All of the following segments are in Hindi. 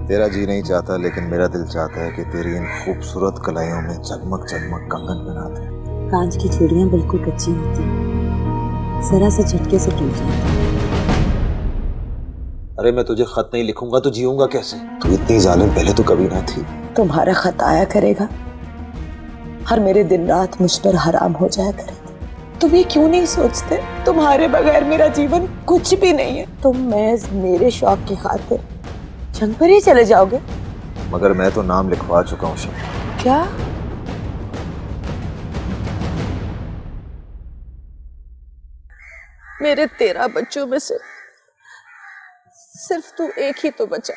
तेरा जी नहीं चाहता, लेकिन मेरा दिल चाहता है कि तेरी इन खूबसूरत कलाइयों में जगमग जगमग कंगन बना दे। कांच की चूड़ियां बिल्कुल कच्ची होती हैं, जरा सा झटके से टूट जाती हैं। अरे मैं तुझे खत नहीं लिखूंगा तो जीऊंगा कैसे? तू इतनी जालिम पहले तो कभी ना थी। तुम्हारा खत आया करेगा और मेरे दिन रात मुझ पर हराम हो जाया करेगा। तुम ये क्यों नहीं सोचते तुम्हारे बगैर मेरा जीवन कुछ भी नहीं है। तुम महज मेरे शौक की खातिर जंग पर ही चले जाओगे। मगर मैं तो नाम लिखवा चुका हूँ शम्मा। क्या? मेरे 13 बच्चों में से सिर्फ तू एक ही तो बचा।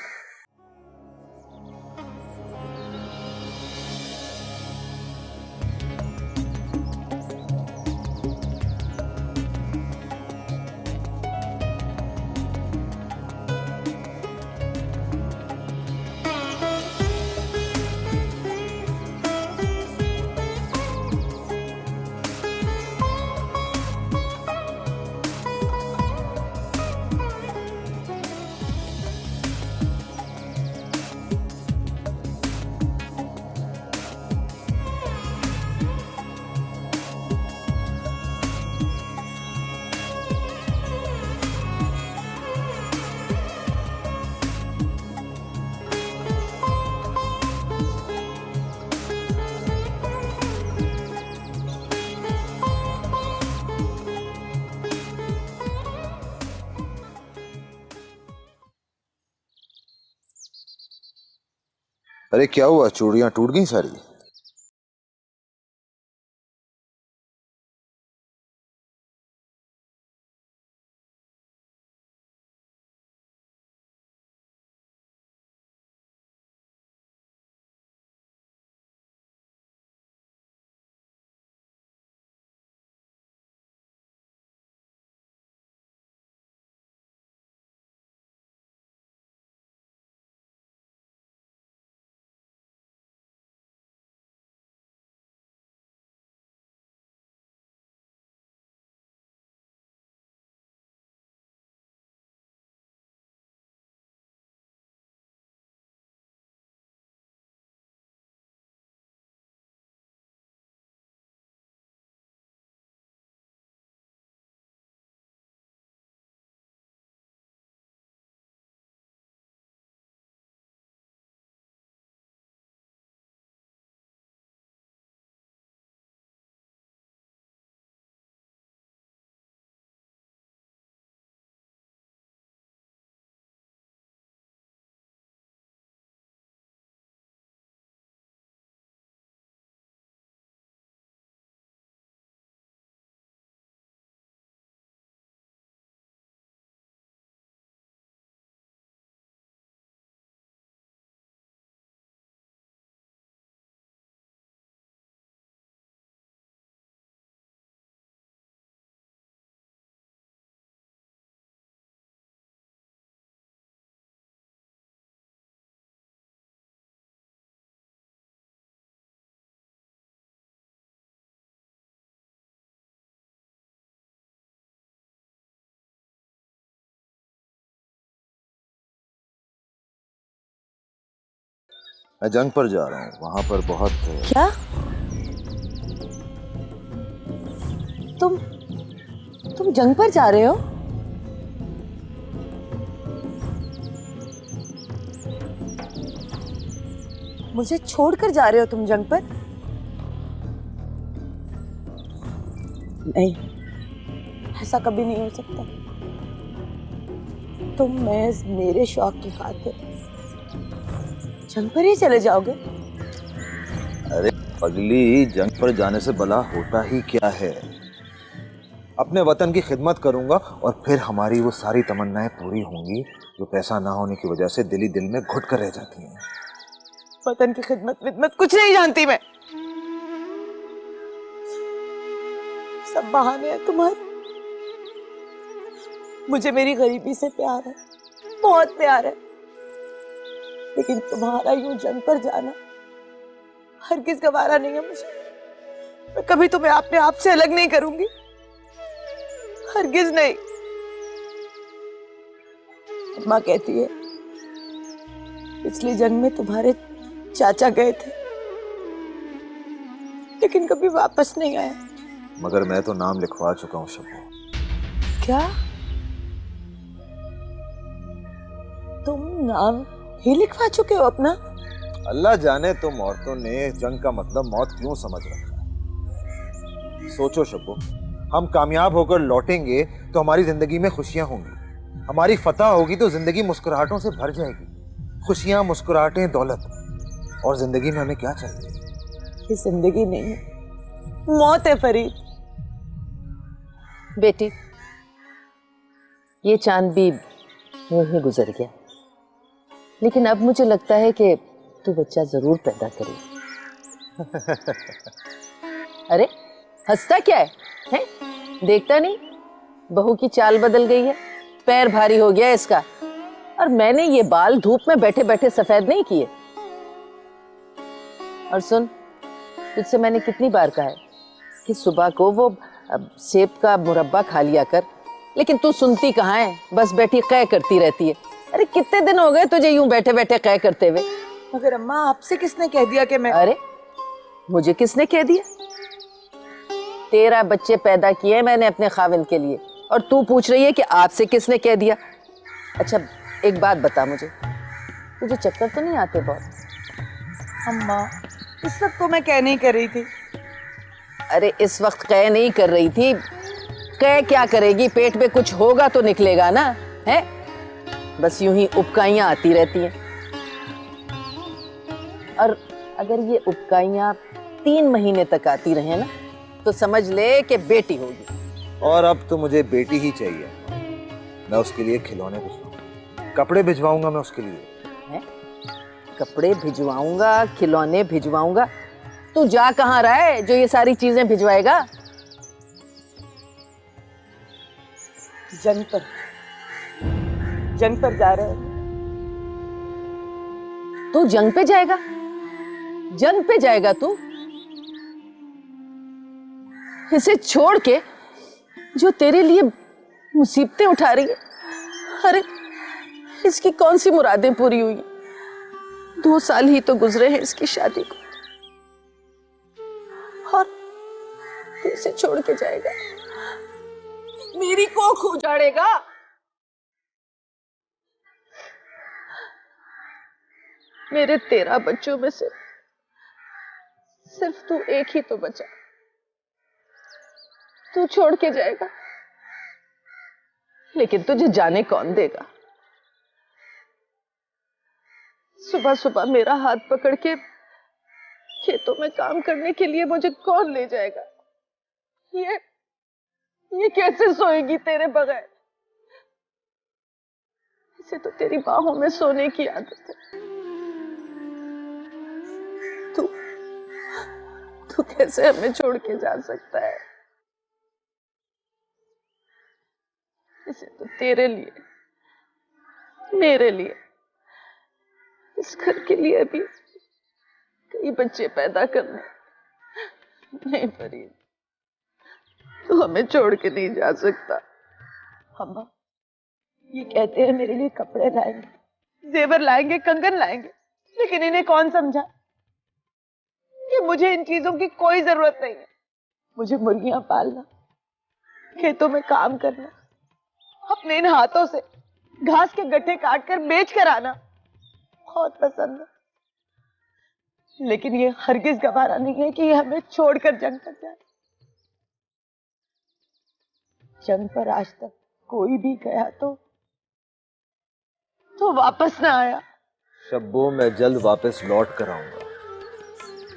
अरे क्या हुआ, चूड़ियां टूट गई सारी? मैं जंग पर जा रहा हूँ, वहां पर बहुत। क्या? तुम जंग पर जा रहे हो? मुझे छोड़कर जा रहे हो तुम जंग पर? नहीं, ऐसा कभी नहीं हो सकता। तुम महज मेरे शौक की खातिर जंग पर ही चले जाओगे? अरे पगली, जंग पर जाने से भला होता ही क्या है? अपने वतन की खिदमत करूंगा और फिर हमारी वो सारी तमन्नाएं पूरी होंगी जो पैसा ना होने की वजह से दिल ही दिल में घुट कर रह जाती हैं। वतन की खिदमत विदमत कुछ नहीं जानती मैं। सब बहाने हैं तुम्हारे। मुझे मेरी गरीबी से प्यार है, बहुत प्यार है, लेकिन तुम्हारा यूं जंग पर जाना हरगिज गवारा नहीं है मुझे। मैं कभी तुम्हें अपने आप से अलग नहीं करूंगी, हरगिज नहीं। माँ कहती है पिछली जंग में तुम्हारे चाचा गए थे, लेकिन कभी वापस नहीं आए। मगर मैं तो नाम लिखवा चुका हूँ शब्बू। क्या? तुम नाम ही लिखवा चुके हो अपना? अल्लाह जाने तुम औरतों ने जंग का मतलब मौत क्यों समझ रखा है। सोचो शब्बू, हम कामयाब होकर लौटेंगे तो हमारी जिंदगी में खुशियां होंगी, हमारी फतह होगी तो जिंदगी मुस्कुराहटों से भर जाएगी। खुशियां, मुस्कुराहटें, दौलत, और जिंदगी में हमें क्या चाहिए? ये जिंदगी नहीं है, मौत है फरीद। बेटी, ये चांद भी यूं ही गुजर गया, लेकिन अब मुझे लगता है कि तू बच्चा जरूर पैदा करेगी। अरे हंसता क्या है? हैं? देखता नहीं बहू की चाल बदल गई है, पैर भारी हो गया इसका। और मैंने ये बाल धूप में बैठे बैठे सफेद नहीं किए। और सुन, तुझसे मैंने कितनी बार कहा है कि सुबह को वो सेब का मुरब्बा खा लिया कर, लेकिन तू सुनती कहाँ है, बस बैठी कै करती रहती है। अरे कितने दिन हो गए तुझे यूं बैठे बैठे कै करते हुए। मगर अम्मा, आपसे किसने कह दिया कि मैं? अरे मुझे किसने कह दिया? 13 बच्चे पैदा किए मैंने अपने खाविंद के लिए, और तू पूछ रही है कि आपसे किसने कह दिया। अच्छा एक बात बता मुझे, तुझे चक्कर तो नहीं आते बहुत? अम्मा, इस वक्त तो मैं कह नहीं कर रही थी। अरे इस वक्त कह नहीं कर रही थी, कह क्या करेगी, पेट में कुछ होगा तो निकलेगा ना, है? बस यूं ही उबकाइयां आती रहती हैं। और अगर ये उबकाइयां 3 महीने तक आती रहे ना, तो समझ ले कि बेटी होगी। और अब तो मुझे बेटी ही चाहिए। मैं उसके लिए खिलौने भिजवाऊंगा, कपड़े भिजवाऊंगा मैं उसके लिए। है? कपड़े भिजवाऊंगा, खिलौने भिजवाऊंगा? तू जा कहाँ रहा है जो ये सारी चीजें भिजवाएगा? जंग पर जा रहे हैं। तू जंग पे जाएगा? जंग पे जाएगा तू? इसे छोड़ के जो तेरे लिए मुसीबतें उठा रही है, अरे इसकी कौन सी मुरादें पूरी हुई? 2 साल ही तो गुजरे हैं इसकी शादी को, और तू इसे छोड़ के जाएगा, मेरी कोख उजाड़ेगा। मेरे 13 बच्चों में से सिर्फ तू एक ही तो बचा, तू छोड़ के जाएगा, लेकिन तुझे जाने कौन देगा? सुबह सुबह मेरा हाथ पकड़ के खेतों में काम करने के लिए मुझे कौन ले जाएगा? ये कैसे सोएगी तेरे बगैर? इसे तो तेरी बाहों में सोने की आदत है। तू कैसे हमें छोड़ के जा सकता है? इसे तो तेरे लिए, मेरे लिए, इस घर के लिए भी कई बच्चे पैदा करने। नहीं फरीद, तू हमें छोड़ के नहीं जा सकता। अम्मा, ये कहते हैं मेरे लिए कपड़े लाएंगे, जेवर लाएंगे, कंगन लाएंगे, लेकिन इन्हें कौन समझा कि मुझे इन चीजों की कोई जरूरत नहीं है। मुझे मुर्गियां पालना, खेतों में काम करना, अपने इन हाथों से घास के गट्ठे काट कर बेच कर आना बहुत पसंद है, लेकिन ये हरगिज गवारा नहीं है कि ये हमें छोड़कर जंग पर जाए। जंग पर आज तक कोई भी गया तो वापस ना आया। शब्बू, मैं जल्द वापस लौट कर आऊंगा,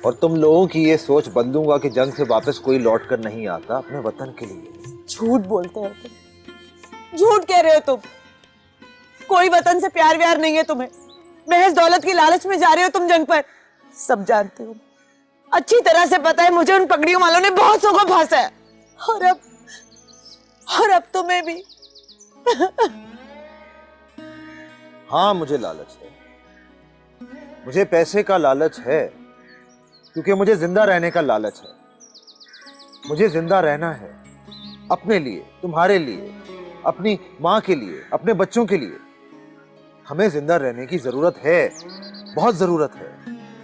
और तुम लोगों की ये सोच बदलूंगा कि जंग से वापस कोई लौट कर नहीं आता अपने वतन के लिए। झूठ बोलते हो तुम, झूठ कह रहे हो तुम। कोई वतन से प्यार व्यार नहीं है तुम्हें, महज दौलत की लालच में जा रहे हो तुम जंग पर। सब जानते हो, अच्छी तरह से पता है मुझे उन पगड़ियों वालों ने बहुत सौ को फांसा है, और अब तुम्हें भी। हाँ, मुझे लालच है, मुझे पैसे का लालच है, क्योंकि मुझे जिंदा रहने का लालच है। मुझे जिंदा रहना है अपने लिए, तुम्हारे लिए, अपनी माँ के लिए, अपने बच्चों के लिए। हमें जिंदा रहने की जरूरत है, बहुत जरूरत है।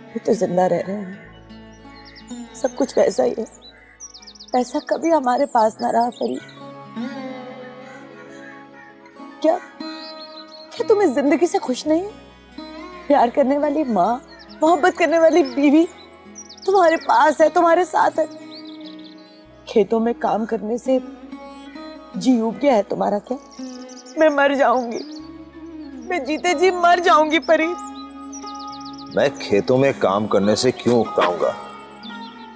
ये तो जिंदा रह रहे हैं, सब कुछ वैसा ही है। पैसा कभी हमारे पास ना रहा फरीद। क्या क्या तुम इस जिंदगी से खुश नहीं हो? प्यार करने वाली माँ, मोहब्बत करने वाली बीवी तुम्हारे पास है, तुम्हारे साथ है। खेतों में काम करने से जी उब गया है तुम्हारा क्या? मैं मर जाऊंगी, मैं जीते जी मर जाऊंगी फरीद। मैं खेतों में काम करने से क्यों उकताऊंगा,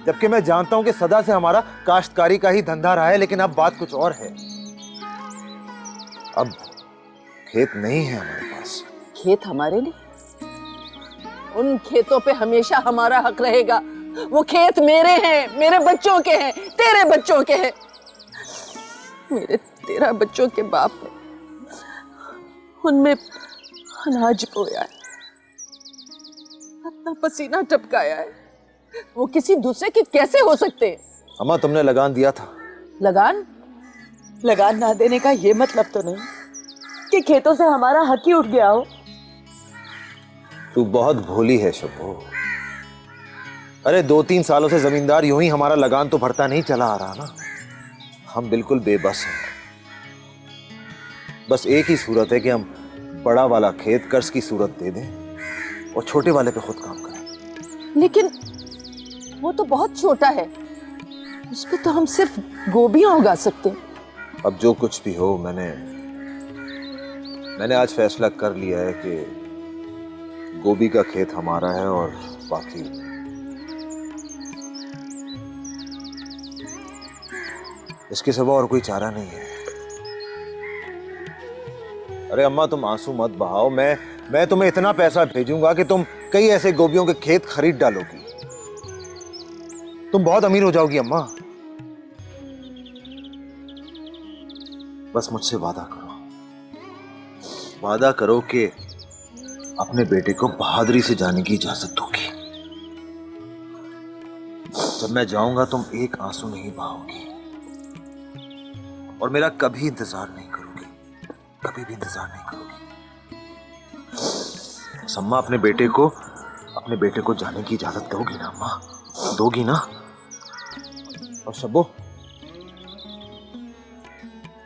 जबकि मैं जानता हूं कि सदा से हमारा काश्तकारी का ही धंधा रहा है। लेकिन अब बात कुछ और है। अब खेत नहीं है हमारे पास। खेत हमारे नहीं, उन खेतों पे हमेशा हमारा हक रहेगा। वो खेत मेरे हैं, मेरे बच्चों के हैं, तेरे बच्चों के हैं। मेरे 13 बच्चों के बाप ने उनमें अनाज बोया है, अपना पसीना टपकाया है। वो किसी दूसरे के कैसे हो सकते हैं? अम्मा, तुमने लगान दिया था। लगान? लगान ना देने का ये मतलब तो नहीं कि खेतों से हमारा हक ही उठ गया हो। तू बहुत भोली है शुभो। अरे 2-3 सालों से जमींदार यूं ही हमारा लगान तो भरता नहीं चला आ रहा ना। हम बिल्कुल बेबस हैं। बस एक ही सूरत है कि हम बड़ा वाला खेत कर्ज की सूरत दे दें और छोटे वाले पे खुद काम करें। लेकिन वो तो बहुत छोटा है, उस पे तो हम सिर्फ गोभियां उगा सकते हैं। अब जो कुछ भी हो, मैंने आज फैसला कर लिया है कि गोभी का खेत हमारा है और बाकी इसके सिवा और कोई चारा नहीं है। अरे अम्मा, तुम आंसू मत बहाओ। मैं तुम्हें इतना पैसा भेजूंगा कि तुम कई ऐसे गोभियों के खेत खरीद डालोगी। तुम बहुत अमीर हो जाओगी अम्मा। बस मुझसे वादा करो कि अपने बेटे को बहादुरी से जाने की इजाजत दोगी। जब मैं जाऊंगा तुम एक आंसू नहीं बहाओगी और मेरा कभी इंतजार नहीं करोगी, कभी भी इंतजार नहीं करोगी। अम्मा, अपने बेटे को जाने की इजाजत दोगी ना अम्मा? दोगी ना? और शब्बो,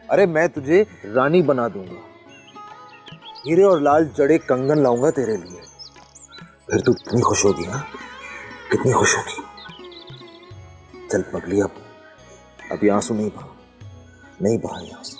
अरे मैं तुझे रानी बना दूंगा। हीरे और लाल जड़े कंगन लाऊंगा तेरे लिए। फिर तू कितनी खुश होगी ना, कितनी खुश होगी। चल पगली, अब आंसू नहीं बहा आंसू।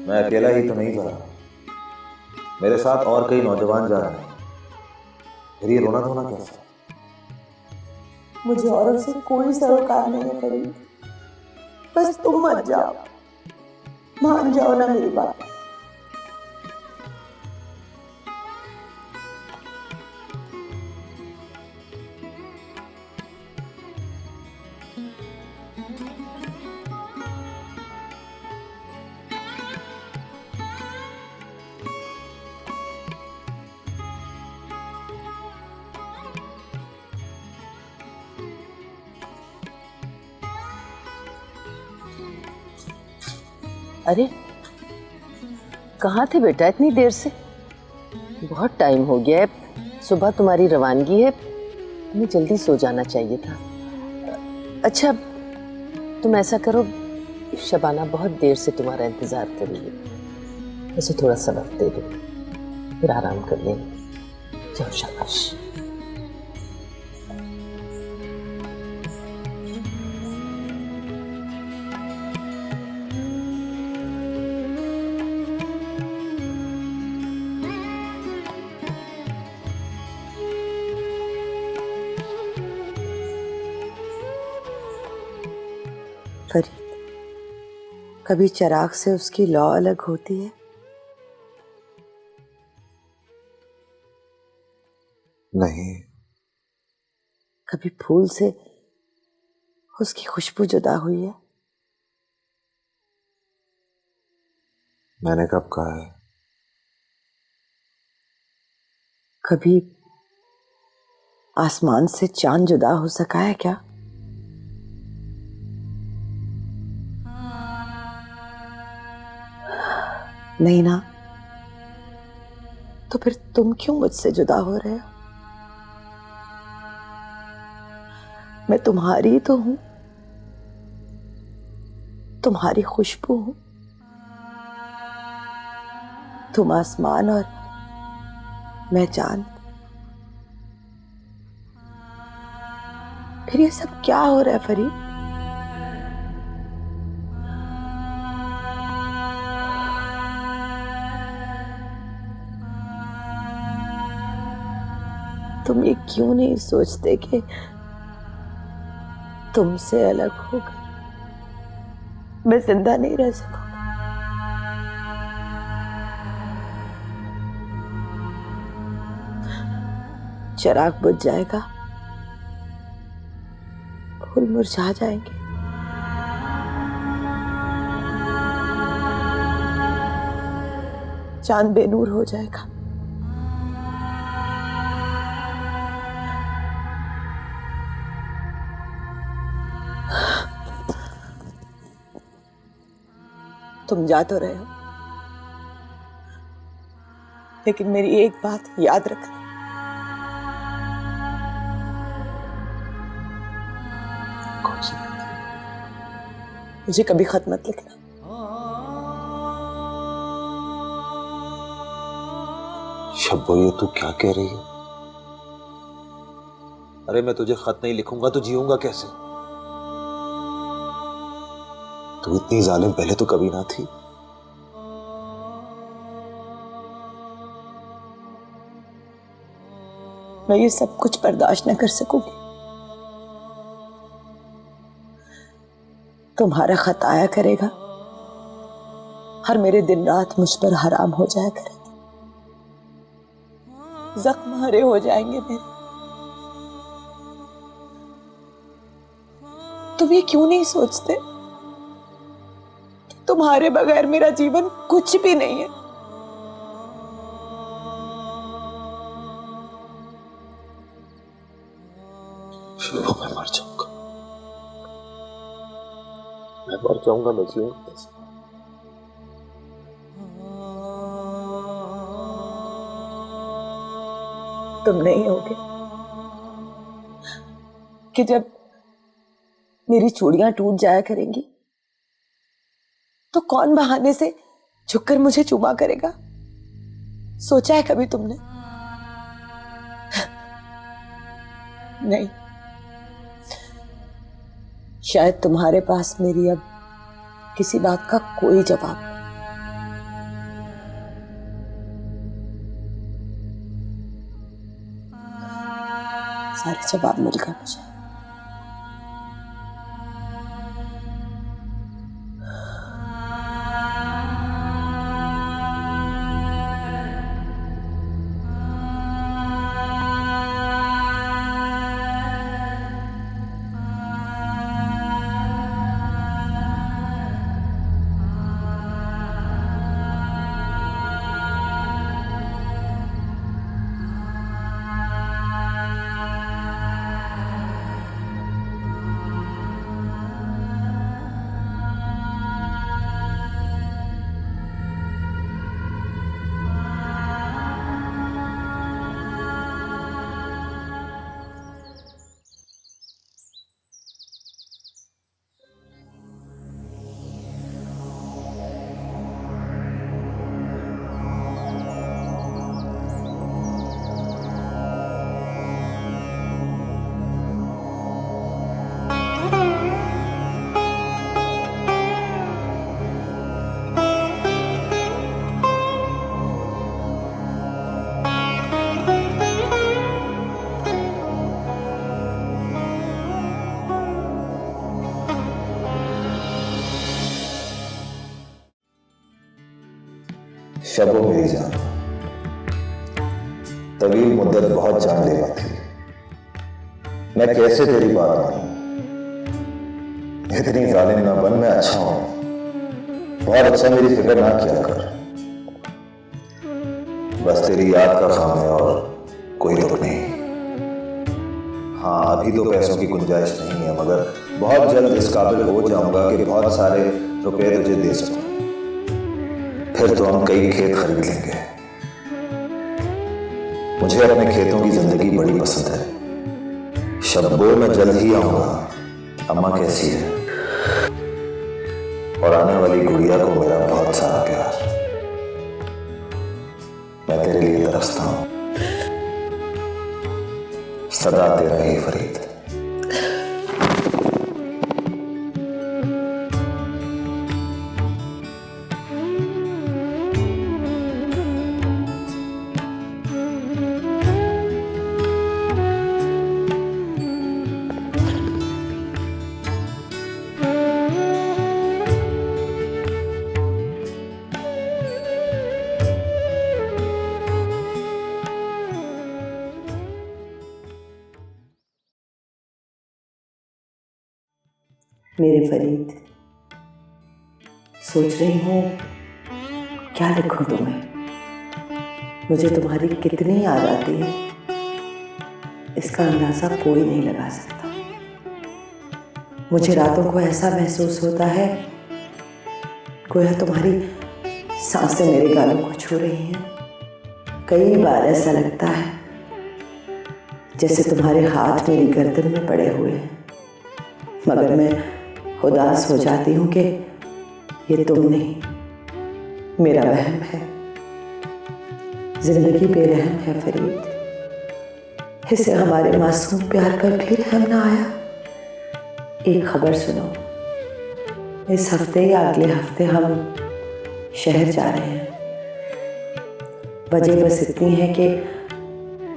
मैं अकेला ही तो नहीं जा रहा, मेरे साथ और कई नौजवान जा रहे हैं। फिर ये रोना धोना कैसा? मुझे औरों से कोई सरोकार नहीं है फरीद। बस तुम मत जाओ, मान जाओ ना मेरी बात। अरे कहाँ थे बेटा इतनी देर से? बहुत टाइम हो गया है, सुबह तुम्हारी रवानगी है, तुम्हें जल्दी सो जाना चाहिए था। अच्छा तुम ऐसा करो, शबाना बहुत देर से तुम्हारा इंतजार कर रही है, उसे थोड़ा सा वक्त दे दो, फिर आराम कर लेना। जाओ, शाबाश। फरीद, कभी चिराग से उसकी लौ अलग होती है? नहीं। कभी फूल से उसकी खुशबू जुदा हुई है? मैंने कब कहा है? कभी आसमान से चांद जुदा हो सका है क्या? नहीं ना। तो फिर तुम क्यों मुझसे जुदा हो रहे हो? मैं तुम्हारी तो हूं, तुम्हारी खुशबू हूं। तुम आसमान और मैं चांद। फिर ये सब क्या हो रहा है फरीद? तुम ये क्यों नहीं सोचते कि तुमसे अलग होकर मैं जिंदा नहीं रह सकूंगी? चिराग बुझ जाएगा, फूल मुरझा जाएंगे, चांद बेनूर हो जाएगा। तुम जा तो रहे हो, लेकिन मेरी एक बात याद रखना। कौन सी? मुझे कभी खत मत लिखना। शब्बो, ये तू क्या कह रही है? अरे मैं तुझे खत नहीं लिखूंगा तो जीऊंगा कैसे? तू इतनी जालिम पहले तो कभी ना थी। मैं ये सब कुछ बर्दाश्त न कर सकूंगी। तुम्हारा खत आया करेगा, हर मेरे दिन रात मुझ पर हराम हो जाया करेगा, जख्म हरे हो जाएंगे मेरे। तुम ये क्यों नहीं सोचते? तुम्हारे बगैर मेरा जीवन कुछ भी नहीं है। शब्बो, मैं मर जाऊंगा, मैं मर जाऊंगा, मैं जीऊंगा कैसे? तुम नहीं होगे कि जब मेरी चूड़ियां टूट जाया करेंगी तो कौन बहाने से झुककर मुझे चूमा करेगा? सोचा है कभी तुमने? नहीं। शायद तुम्हारे पास मेरी अब किसी बात का कोई जवाब नहीं। सारे जवाब मिल गए मुझे। शब्बो मेरी जान, तवील मुद्दत बहुत जानलेवा थी। मैं कैसे तेरी बात मानूं? इतनी जालिम ना बन, मैं अच्छा हूं, बहुत अच्छा, मेरी फिक्र ना किया कर। बस तेरी याद का काम है और कोई दुख नहीं। हाँ, अभी तो पैसों की गुंजाइश नहीं है, मगर बहुत जल्द इस काबिल हो जाऊंगा कि बहुत सारे रुपए तुझे दे सकूं। फिर तो हम कई खेत खरीद लेंगे। मुझे अपने खेतों की जिंदगी बड़ी पसंद है। शब्बो मैं जल्द ही आऊंगा। अम्मा कैसी है? और आने वाली गुड़िया को मेरा बहुत सारा प्यार। मैं तेरे लिए तरसता हूं। सदा तेरा ही फरीद। मेरे फरीद, सोच रही हूँ क्या लिखूं तुम्हें। मुझे तुम्हारी कितनी याद आती है, इसका अंदाजा कोई नहीं लगा सकता। मुझे रातों को ऐसा महसूस होता है गोया तुम्हारी सांसें मेरे गालों को छू रही हैं। कई बार ऐसा लगता है जैसे तुम्हारे हाथ मेरी गर्दन में पड़े हुए हैं, मगर मैं उदास हो जाती हूँ कि ये तुम नहीं, मेरा वहम है। जिंदगी बेरहम है फरीद, इसे हमारे मासूम प्यार पर भी रहम ना आया। एक खबर सुनो, इस हफ्ते या अगले हफ्ते हम शहर जा रहे हैं। वजह बस इतनी है कि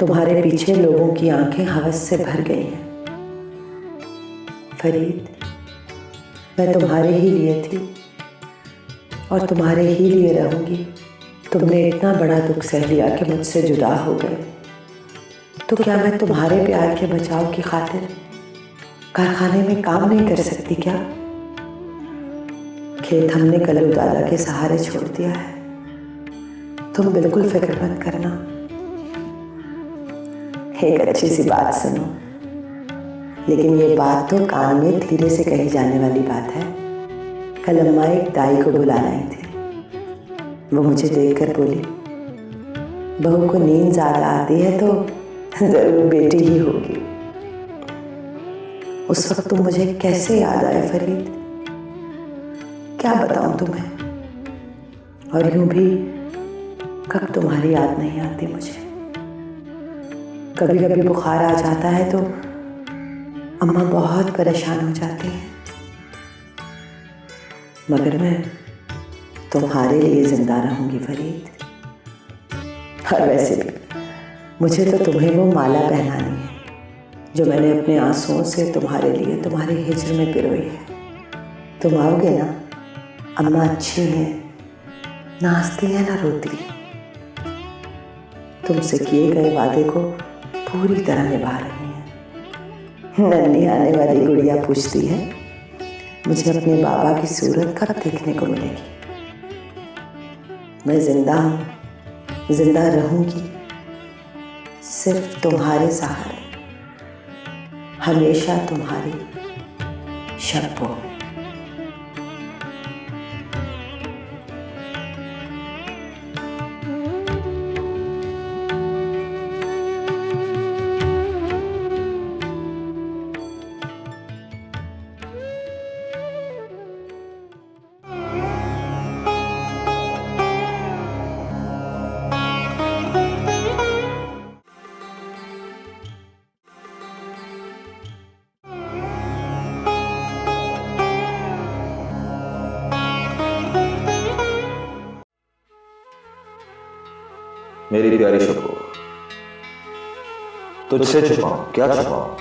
तुम्हारे पीछे लोगों की आंखें हवस से भर गई हैं। फरीद, मैं तुम्हारे ही लिए थी और तुम्हारे ही लिए रहूंगी। तुमने इतना बड़ा दुख सह लिया कि मुझसे जुदा हो गए, तो क्या मैं तुम्हारे प्यार के बचाव की खातिर कारखाने में काम नहीं कर सकती क्या? खेत हमने कल्लू दादा के सहारे छोड़ दिया है। तुम बिल्कुल फिक्र मत करना। एक अच्छी सी बात सुनो, लेकिन ये बात तो कान में धीरे से कही जाने वाली बात है। कल अम्मा एक दाई को बुलाना आई थी। वो मुझे देखकर बोली, बहू को नींद ज्यादा आती है तो जरूर बेटी ही होगी। उस वक्त तुम मुझे कैसे याद आए फरीद, क्या बताऊं तुम्हें। और यूं भी कब तुम्हारी याद नहीं आती मुझे। कभी कभी बुखार आ जाता है तो अम्मा बहुत परेशान हो जाती है, मगर मैं तुम्हारे लिए जिंदा रहूंगी फरीद। और वैसे भी मुझे तो तुम्हें वो माला पहनानी है जो मैंने अपने आंसुओं से तुम्हारे लिए तुम्हारे हिज्र में पिरोई है। तुम आओगे ना? अम्मा अच्छी हैं, नाचती है ना रोती। तुमसे किए गए वादे को पूरी तरह निभा रही हैं। नन्ही आने वाली गुड़िया पूछती है, मुझे अपने बाबा की सूरत कब देखने को मिलेगी? मैं जिंदा हूँ, जिंदा रहूंगी सिर्फ तुम्हारे सहारे, हमेशा तुम्हारी शब्बो। मेरी प्यारी शब्बो, तुझसे छुपाऊं? क्या छुपाऊं?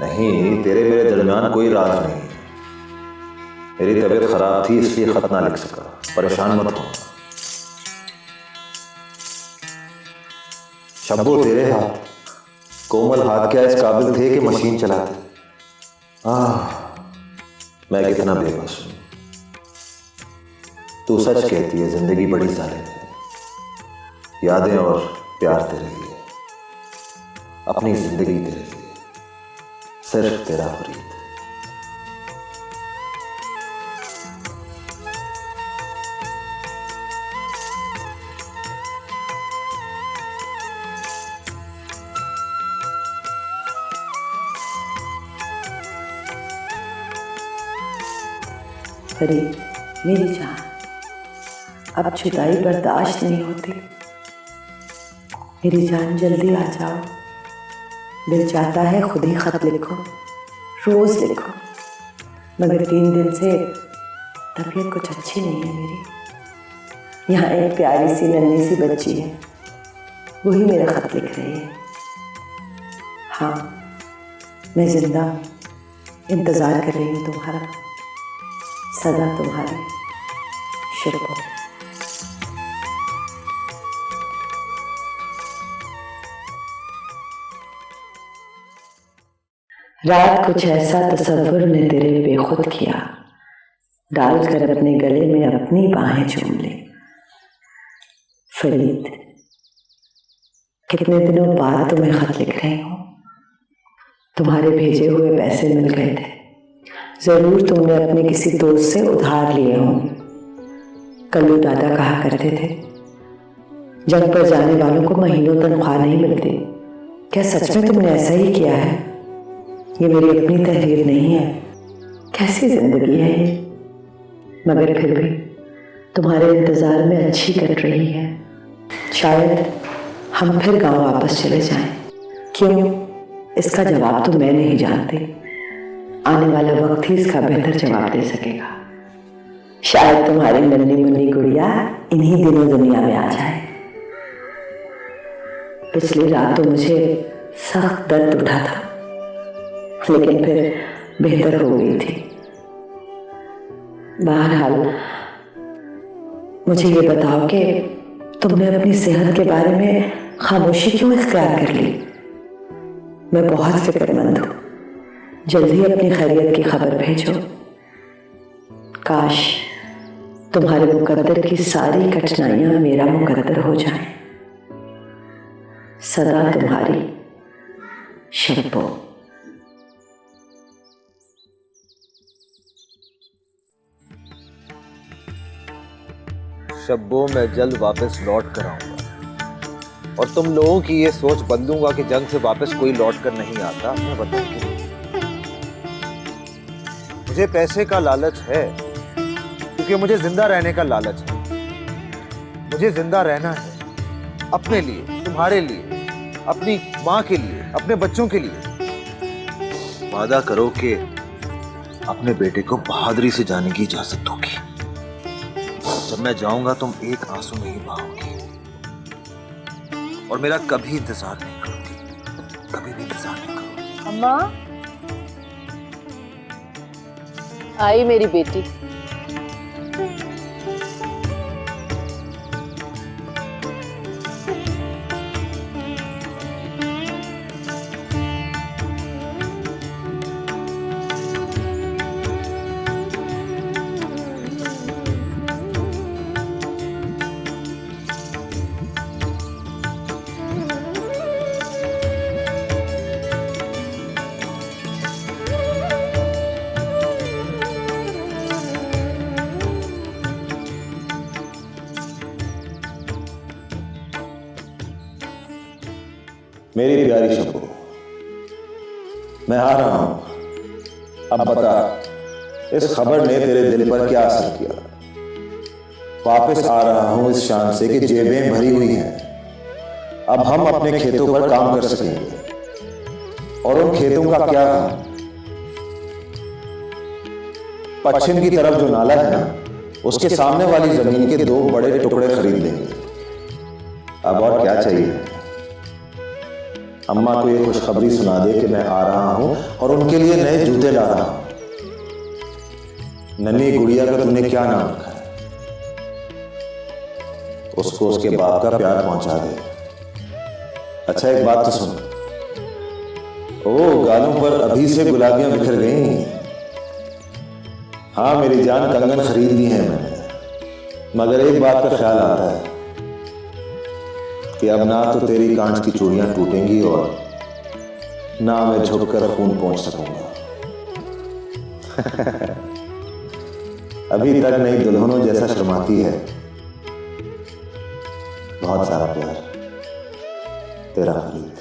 नहीं, तेरे मेरे दरमियान कोई राज नहीं है। मेरी तबीयत खराब थी इसलिए खत ना लिख सका, परेशान मत हो। शब्बो तेरे हाथ, कोमल हाथ क्या इस काबिल थे कि मशीन चलाते? मैं कितना बेबस हूं। तू सच कहती है, जिंदगी बड़ी जालिम है। यादें और प्यार तेरे लिए, अपनी जिंदगी तेरे लिए, सिर्फ तेरा फरीद। फरीद, मेरी जान, अब जुदाई बर्दाश्त नहीं होती। मेरी जान जल्दी आ जाओ। दिल चाहता है खुद ही खत लिखो, रोज लिखो, मगर 3 दिन से तबीयत कुछ अच्छी नहीं है मेरी। यहाँ एक प्यारी सी नन्ही सी बच्ची है, वही मेरा खत लिख रही है। हाँ, मैं जिंदा इंतजार कर रही हूँ तुम्हारा, सदा तुम्हारे शुभ। रात कुछ ऐसा तसव्वुर ने तेरे बेखुद किया, डालकर अपने गले में अपनी बाहें चूम ले। फरीद, कितने दिनों बाद तुम्हें खत लिख रही हूँ। तुम्हारे भेजे हुए पैसे मिल गए थे, जरूर तुमने अपने किसी दोस्त से उधार लिए होंगे। कल्लू दादा कहा करते थे, जंग पर जाने वालों को महीनों तनख्वाह नहीं मिलती। क्या सच में तुमने ऐसा ही किया है? ये मेरी अपनी तहरीर नहीं है, कैसी जिंदगी है ये। मगर फिर भी तुम्हारे इंतजार में अच्छी कट रही है। शायद हम फिर गांव वापस चले जाएं। क्यों, इसका जवाब तो मैं नहीं जानती। आने वाला वक्त ही इसका बेहतर जवाब दे सकेगा। शायद तुम्हारी नन्ही मुन्नी गुड़िया इन्हीं दिनों दुनिया में आ जाए। पिछली रात तो मुझे सख्त दर्द उठा था, लेकिन फिर बेहतर हो गई थी। बहरहाल मुझे ये बताओ कि तुमने अपनी सेहत के बारे में खामोशी क्यों इख्तियार कर ली? मैं बहुत फिक्रमंद हूँ, जल्दी अपनी खैरियत की खबर भेजो। काश तुम्हारे मुकद्दर की सारी कठिनाइयां मेरा मुकद्दर हो जाएं। सदा तुम्हारी शब्बो। शब्बो मैं जल्द वापस लौट कर आऊंगा, और तुम लोगों की ये सोच बदलूंगा कि जंग से वापस कोई लौट कर नहीं आता। मैं बताऊंगी, मुझे पैसे का लालच है, क्योंकि मुझे जिंदा रहने का लालच है। मुझे जिंदा रहना है, अपने लिए, तुम्हारे लिए, अपनी माँ के लिए, अपने बच्चों के लिए। वादा करो कि अपने बेटे को बहादुरी से जाने की इजाजत दोगी। जब मैं जाऊंगा तुम एक आंसू नहीं बहाओगी, और मेरा कभी इंतजार नहीं करोगी, कभी भी इंतजार नहीं करोगी। अम्मा, आई मेरी बेटी। मेरी प्यारी शब्बो, मैं आ रहा हूं। अब बता, इस खबर ने तेरे दिल पर क्या असर किया? वापस आ रहा हूं इस शान से कि जेबें भरी हुई हैं। अब हम अपने खेतों पर काम कर सकेंगे। और उन खेतों का क्या काम? पश्चिम की तरफ जो नाला है ना, उसके सामने वाली जमीन के 2 बड़े टुकड़े खरीद लेंगे। अब और क्या चाहिए? अम्मा को ये खुशखबरी सुना दे कि मैं आ रहा हूं और उनके लिए नए जूते ला रहा हूं। नन्ही गुड़िया का तुमने क्या नाम रखा है? उसको उसके बाप का प्यार पहुंचा दे। अच्छा एक बात तो सुन, ओ गालों पर अभी से गुलाबियां बिखर गई। हाँ मेरी जान, कंगन खरीद ली है मैंने, मगर एक बात का ख्याल आता है कि अब ना तो तेरी कांच की चूड़ियां टूटेंगी और ना मैं झुककर खून पहुंच सकूंगा। अभी तक नई दुल्हनों जैसा शर्माती है। बहुत सारा प्यार, तेरा फरीद।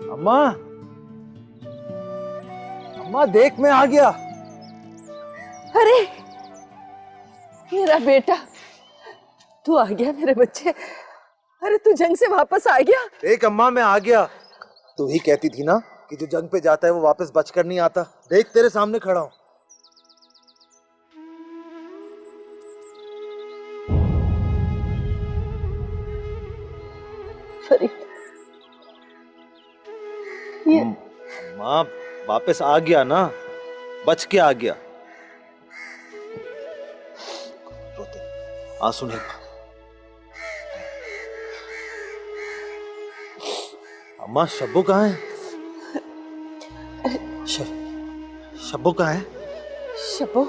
अम्मा, अम्मा देख मैं आ गया। अरे मेरा बेटा, तू आ गया मेरे बच्चे। अरे तू जंग से वापस आ गया। देख अम्मा मैं आ गया। तू ही कहती थी ना कि जो जंग पे जाता है वो वापस बचकर नहीं आता। देख तेरे सामने खड़ा हूं। फरीद, ये अम्मा वापस आ गया ना, बच के आ गया। रोते आंसू नहीं। अम्मा शब्बू कहाँ है? शब्बू कहाँ है? शब्बो,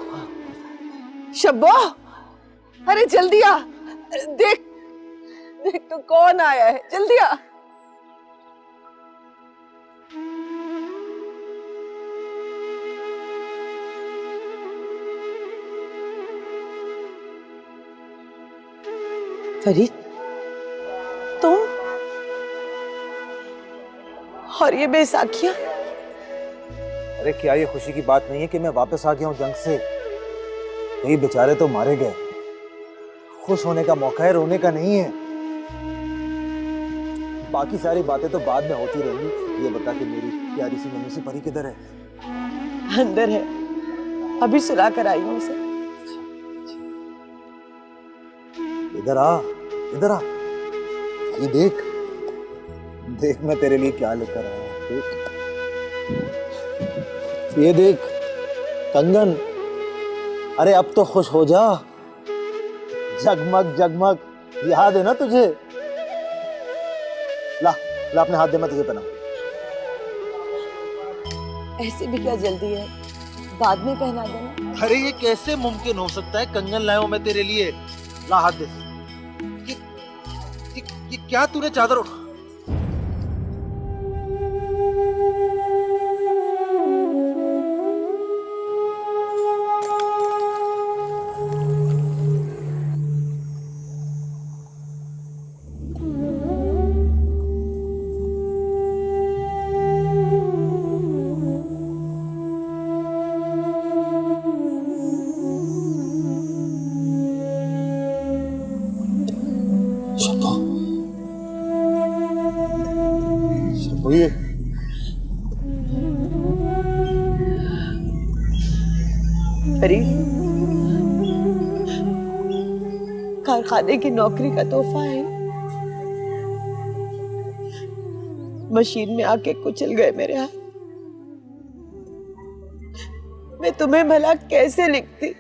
शब्बो, अरे जल्दी आ। देख देख तो कौन आया है, जल्दी आ। फरीद, तुम और ये बैसाखियां? अरे क्या ये खुशी की बात नहीं है कि मैं वापस आ गया हूं जंग से? कई बेचारे तो मारे गए। खुश होने का मौका है, रोने का नहीं है। बाकी सारी बातें तो बाद में होती रहेंगी। ये बता कि मेरी प्यारी सी मम्मी सी परी किधर है? अंदर है, अभी सुला कर आई हूं उसे। इधर आ, इधर आ। ये देख, देख मैं तेरे लिए क्या लेकर आया हूं। देख, ये देख कंगन। अरे अब तो खुश हो जा। जगमग जगमग, याद है ना तुझे? ला ला अपने हाथ दे, मैं तुझे पहनाऊं। ऐसे भी क्या जल्दी है, बाद में पहना देना। अरे ये कैसे मुमकिन हो सकता है? कंगन लाया हूं मैं तेरे लिए। ला हाथ दे। ये क्या तूने चादर उठा? ये फरीद, कारखाने की नौकरी का तोहफा है। मशीन में आके कुचल गए मेरे हाथ। मैं तुम्हें भला कैसे लिखती?